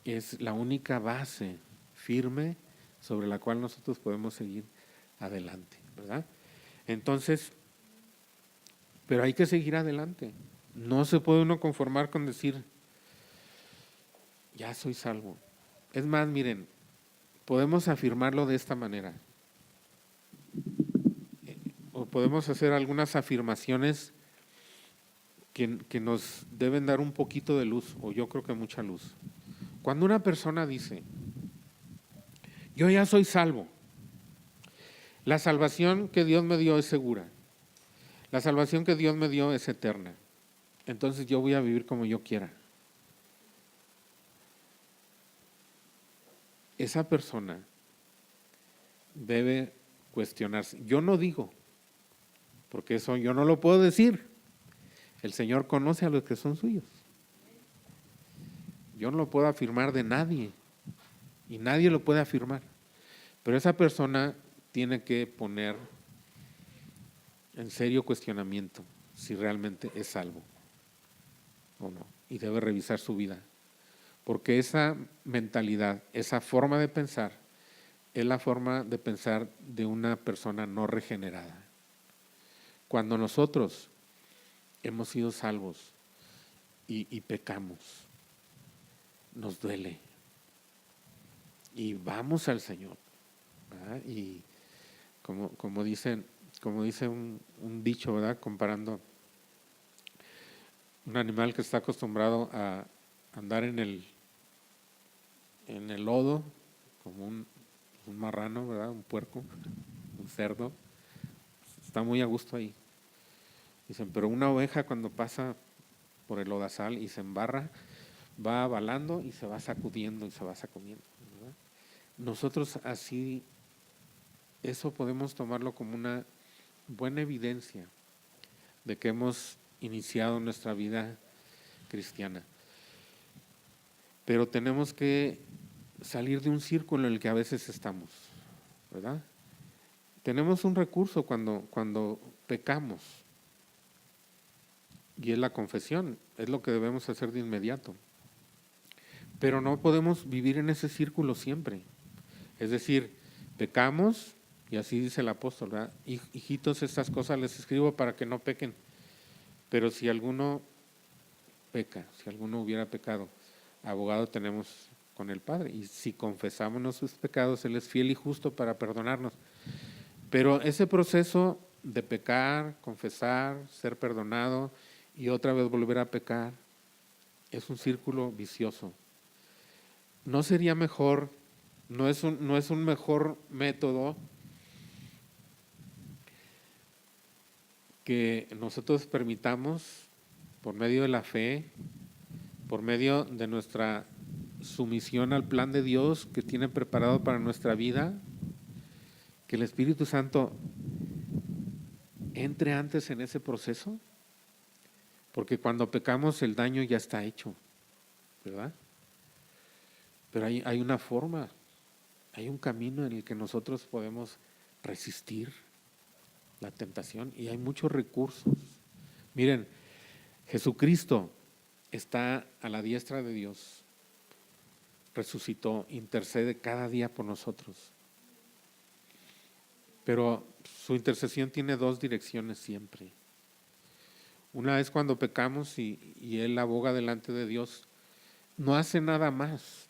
es la única base firme sobre la cual nosotros podemos seguir adelante, ¿verdad? Entonces, pero hay que seguir adelante. No se puede uno conformar con decir, ya soy salvo. Es más, miren, podemos afirmarlo de esta manera. O podemos hacer algunas afirmaciones que nos deben dar un poquito de luz, o yo creo que mucha luz. Cuando una persona dice, yo ya soy salvo, la salvación que Dios me dio es segura, la salvación que Dios me dio es eterna, entonces yo voy a vivir como yo quiera. Esa persona debe cuestionarse. Yo no digo, porque eso yo no lo puedo decir. El Señor conoce a los que son suyos. Yo no lo puedo afirmar de nadie y nadie lo puede afirmar. Pero esa persona tiene que poner en serio cuestionamiento si realmente es salvo o no. Y debe revisar su vida. Porque esa mentalidad, esa forma de pensar, es la forma de pensar de una persona no regenerada. Cuando nosotros hemos sido salvos y pecamos, nos duele. Y vamos al Señor, ¿verdad? Y como dice un dicho, ¿verdad? Comparando un animal que está acostumbrado a andar en el lodo, como un marrano, ¿verdad? Un puerco, un cerdo, está muy a gusto ahí. Dicen, pero una oveja cuando pasa por el lodazal y se embarra, va abalando y se va sacudiendo y se va sacudiendo, ¿verdad? Nosotros así, eso podemos tomarlo como una buena evidencia de que hemos iniciado nuestra vida cristiana. Pero tenemos que salir de un círculo en el que a veces estamos, ¿verdad? Tenemos un recurso cuando pecamos, y es la confesión, es lo que debemos hacer de inmediato. Pero no podemos vivir en ese círculo siempre. Es decir, pecamos, y así dice el apóstol, ¿verdad? Hijitos, estas cosas les escribo para que no pequen. Pero si alguno peca, si alguno hubiera pecado, abogado tenemos con el Padre. Y si confesamos nuestros pecados, Él es fiel y justo para perdonarnos. Pero ese proceso de pecar, confesar, ser perdonado y otra vez volver a pecar, es un círculo vicioso. ¿No sería mejor, no es un mejor método que nosotros permitamos, por medio de la fe, por medio de nuestra sumisión al plan de Dios que tiene preparado para nuestra vida, que el Espíritu Santo entre antes en ese proceso? Porque cuando pecamos el daño ya está hecho, ¿verdad? Pero hay una forma, hay un camino en el que nosotros podemos resistir la tentación y hay muchos recursos. Miren, Jesucristo está a la diestra de Dios, resucitó, intercede cada día por nosotros. Pero su intercesión tiene dos direcciones siempre. Una es cuando pecamos y Él aboga delante de Dios, no hace nada más,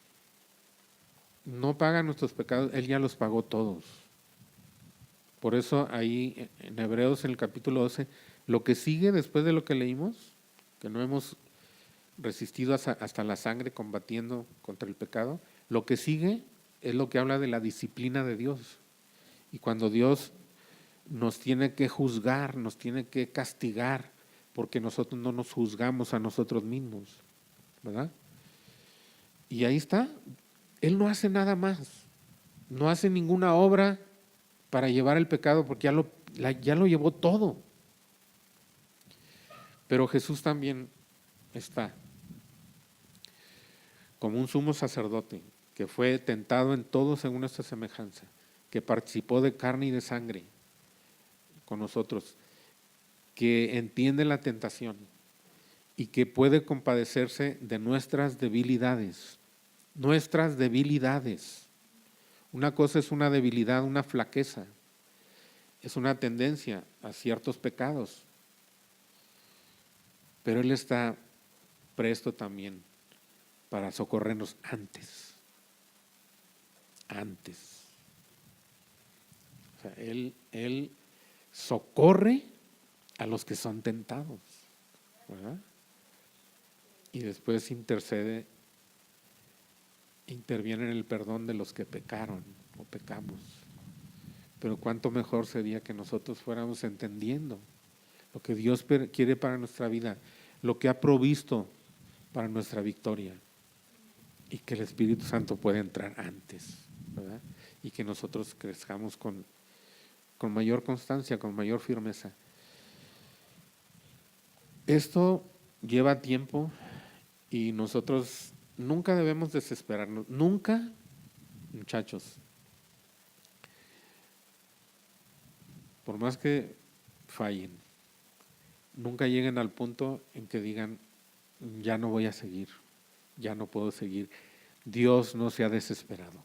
no paga nuestros pecados, Él ya los pagó todos. Por eso ahí en Hebreos en el capítulo 12, lo que sigue después de lo que leímos, que no hemos resistido hasta la sangre combatiendo contra el pecado, lo que sigue es lo que habla de la disciplina de Dios. Y cuando Dios nos tiene que juzgar, nos tiene que castigar, porque nosotros no nos juzgamos a nosotros mismos, ¿verdad? Y ahí está, Él no hace nada más, no hace ninguna obra para llevar el pecado, porque ya lo llevó todo. Pero Jesús también está como un sumo sacerdote, que fue tentado en todo según nuestra semejanza, que participó de carne y de sangre con nosotros, que entiende la tentación y que puede compadecerse de nuestras debilidades. Nuestras debilidades. Una cosa es una debilidad, una flaqueza, es una tendencia a ciertos pecados, pero Él está presto también para socorrernos antes. O sea, Él socorre a los que son tentados. ¿verdad? Y después interviene en el perdón de los que pecaron o pecamos. Pero cuánto mejor sería que nosotros fuéramos entendiendo lo que Dios quiere para nuestra vida, lo que ha provisto para nuestra victoria, y que el Espíritu Santo pueda entrar antes, ¿verdad? Y que nosotros crezcamos con mayor constancia, con mayor firmeza. Esto lleva tiempo y nosotros nunca debemos desesperarnos, nunca, muchachos. Por más que fallen, nunca lleguen al punto en que digan, ya no voy a seguir, ya no puedo seguir. Dios no se ha desesperado.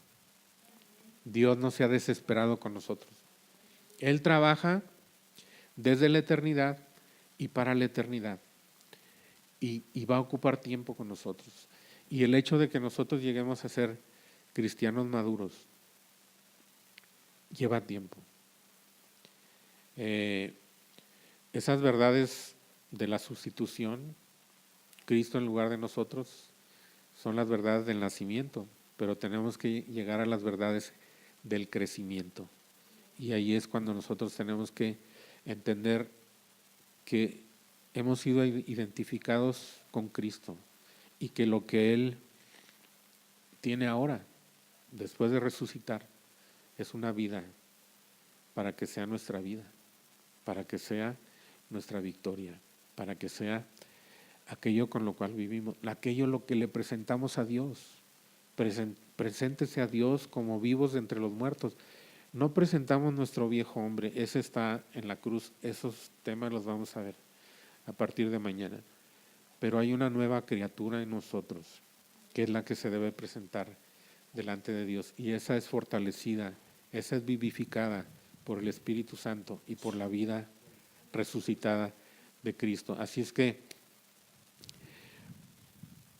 Dios no se ha desesperado con nosotros. Él trabaja desde la eternidad y para la eternidad. Y va a ocupar tiempo con nosotros. Y el hecho de que nosotros lleguemos a ser cristianos maduros lleva tiempo. Esas verdades de la sustitución, Cristo en lugar de nosotros, son las verdades del nacimiento, pero tenemos que llegar a las verdades del crecimiento. Y ahí es cuando nosotros tenemos que entender que hemos sido identificados con Cristo y que lo que Él tiene ahora, después de resucitar, es una vida para que sea nuestra vida, para que sea nuestra victoria, para que sea aquello con lo cual vivimos, aquello lo que le presentamos a Dios. Preséntese a Dios como vivos de entre los muertos. No presentamos nuestro viejo hombre, ese está en la cruz, esos temas los vamos a ver a partir de mañana. Pero hay una nueva criatura en nosotros, que es la que se debe presentar delante de Dios, y esa es fortalecida, esa es vivificada por el Espíritu Santo y por la vida resucitada de Cristo. Así es que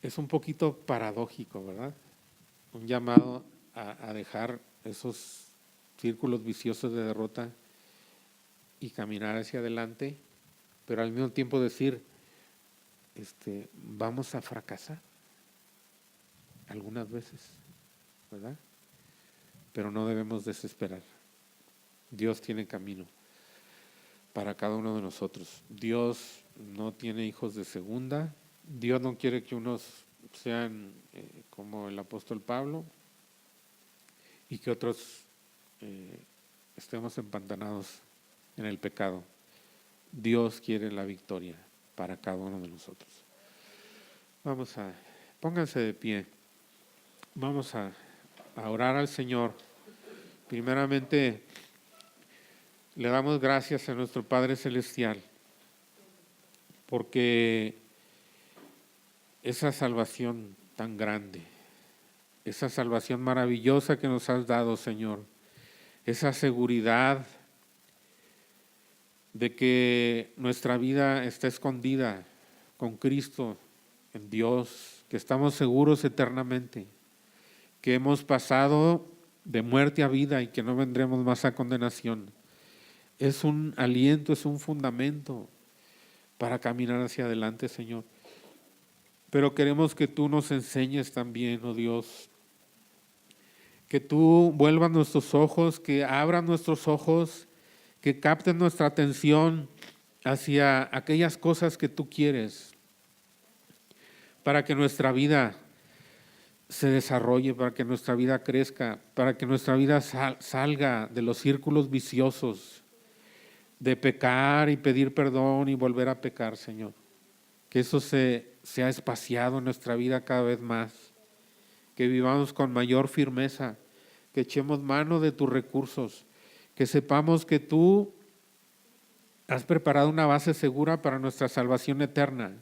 es un poquito paradójico, ¿verdad? Un llamado a dejar esos círculos viciosos de derrota y caminar hacia adelante, pero al mismo tiempo decir, vamos a fracasar algunas veces, ¿verdad? Pero no debemos desesperar. Dios tiene camino para cada uno de nosotros. Dios no tiene hijos de segunda. Dios no quiere que unos sean como el apóstol Pablo y que otros estemos empantanados en el pecado. Dios quiere la victoria para cada uno de nosotros. Pónganse de pie. Vamos a orar al Señor. Primeramente, le damos gracias a nuestro Padre Celestial porque esa salvación tan grande, esa salvación maravillosa que nos has dado, Señor, esa seguridad de que nuestra vida está escondida con Cristo en Dios, que estamos seguros eternamente, que hemos pasado de muerte a vida y que no vendremos más a condenación. Es un aliento, es un fundamento para caminar hacia adelante, Señor. Pero queremos que tú nos enseñes también, oh Dios, que tú vuelvas nuestros ojos, que abras nuestros ojos, que capten nuestra atención hacia aquellas cosas que tú quieres, para que nuestra vida se desarrolle, para que nuestra vida crezca, para que nuestra vida salga de los círculos viciosos de pecar y pedir perdón y volver a pecar, Señor. Que eso sea espaciado en nuestra vida cada vez más, que vivamos con mayor firmeza, que echemos mano de tus recursos, que sepamos que tú has preparado una base segura para nuestra salvación eterna,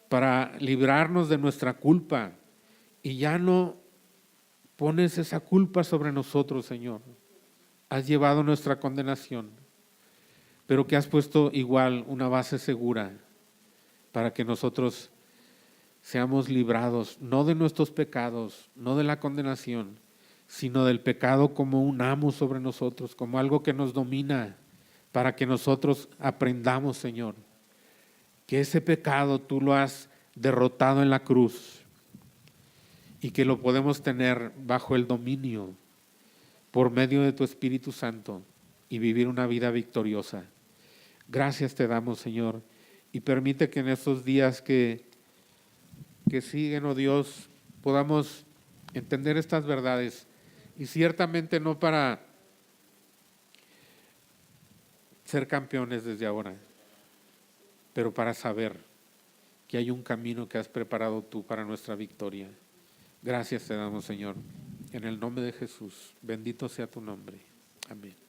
para librarnos de nuestra culpa, y ya no pones esa culpa sobre nosotros, Señor. Has llevado nuestra condenación, pero que has puesto igual una base segura para que nosotros seamos librados, no de nuestros pecados, no de la condenación, sino del pecado como un amo sobre nosotros, como algo que nos domina, para que nosotros aprendamos, Señor, que ese pecado tú lo has derrotado en la cruz y que lo podemos tener bajo el dominio por medio de tu Espíritu Santo y vivir una vida victoriosa. Gracias te damos, Señor, y permite que en estos días que siguen, oh Dios, podamos entender estas verdades, y ciertamente no para ser campeones desde ahora, pero para saber que hay un camino que has preparado tú para nuestra victoria. Gracias te damos, Señor, en el nombre de Jesús. Bendito sea tu nombre. Amén.